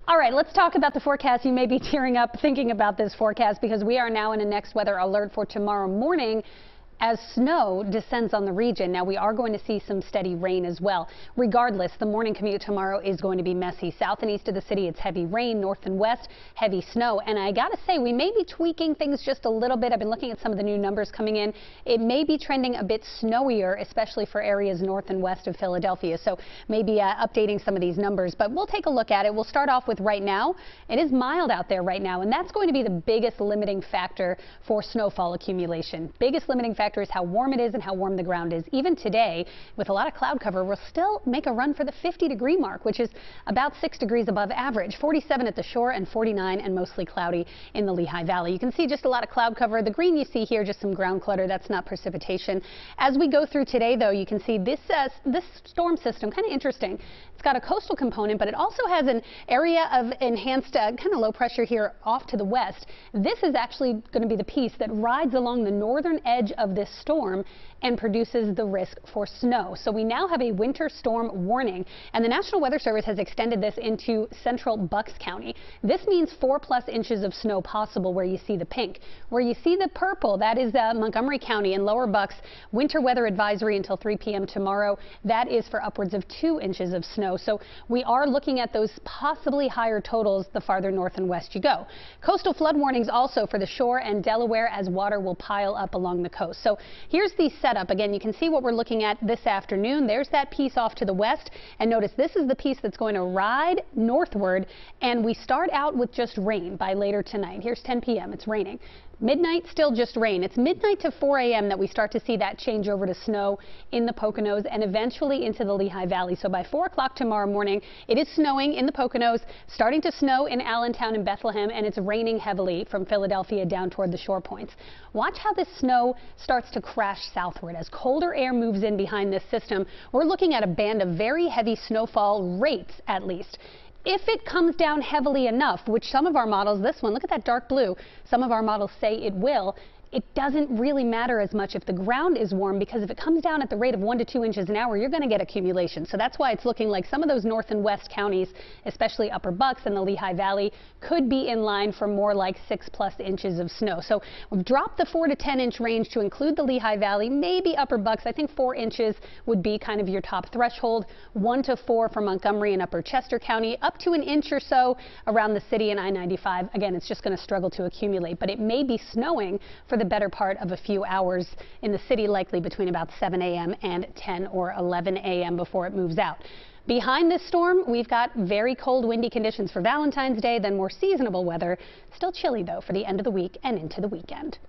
All right, let's talk about the forecast. You may be tearing up thinking about this forecast because we are now in a next weather alert for tomorrow morning as snow descends on the region. Now, we are going to see some steady rain as well. Regardless, the morning commute tomorrow is going to be messy. South and east of the city, it's heavy rain. North and west, heavy snow. And I got to say, we may be tweaking things just a little bit. I've been looking at some of the new numbers coming in. It may be trending a bit snowier, especially for areas north and west of Philadelphia. So maybe updating some of these numbers. But we'll take a look at it. We'll start off with right now. It is mild out there right now, and that's going to be the biggest limiting factor for snowfall accumulation. Biggest limiting factor is how warm it is and how warm the ground is. Even today, with a lot of cloud cover, we'll still make a run for the 50-degree mark, which is about 6 degrees above average. 47 at the shore and 49 and mostly cloudy in the Lehigh Valley. You can see just a lot of cloud cover. The green you see here, just some ground clutter. That's not precipitation. As we go through today, though, you can see this storm system, kind of interesting. It's got a coastal component, but it also has an area of enhanced kind of low pressure here off to the west. This is actually going to be the piece that rides along the northern edge of this storm and produces the risk for snow. So we now have a winter storm warning, and the National Weather Service has extended this into central Bucks County. This means 4+ inches of snow possible where you see the pink. Where you see the purple, that is Montgomery County and lower Bucks. Winter weather advisory until 3 p.m. tomorrow. That is for upwards of 2 inches of snow. So we are looking at those possibly higher totals the farther north and west you go. Coastal flood warnings also for the shore and Delaware as water will pile up along the coast. So here's the setup. Again, you can see what we're looking at this afternoon. There's that piece off to the west, and notice this is the piece that's going to ride northward, and we start out with just rain by later tonight. Here's 10 p.m. It's raining. Midnight, still just rain. It's midnight to 4 a.m. that we start to see that change over to snow in the Poconos and eventually into the Lehigh Valley. So by 4 o'clock tomorrow morning, it is snowing in the Poconos, starting to snow in Allentown and Bethlehem, and it's raining heavily from Philadelphia down toward the shore points. Watch how this snow starts to crash southward. As colder air moves in behind this system, we're looking at a band of very heavy snowfall rates, at least. If it comes down heavily enough, which some of our models, this one, look at that dark blue, some of our models say it will, it doesn't really matter as much if the ground is warm, because if it comes down at the rate of 1 to 2 inches an hour, you're going to get accumulation. So that's why it's looking like some of those north and west counties, especially upper Bucks and the Lehigh Valley, could be in line for more like 6+ inches of snow. So we've dropped the 4 to 10 inch range to include the Lehigh Valley, maybe upper Bucks. I think 4 inches would be kind of your top threshold. 1 to 4 for Montgomery and upper Chester County, up to an inch or so around the city and I-95. Again, it's just going to struggle to accumulate, but it may be snowing for the better part of a few hours in the city, likely between about 7 a.m. and 10 or 11 a.m. before it moves out. Behind this storm, we've got very cold, windy conditions for Valentine's Day, then more seasonable weather. Still chilly, though, for the end of the week and into the weekend.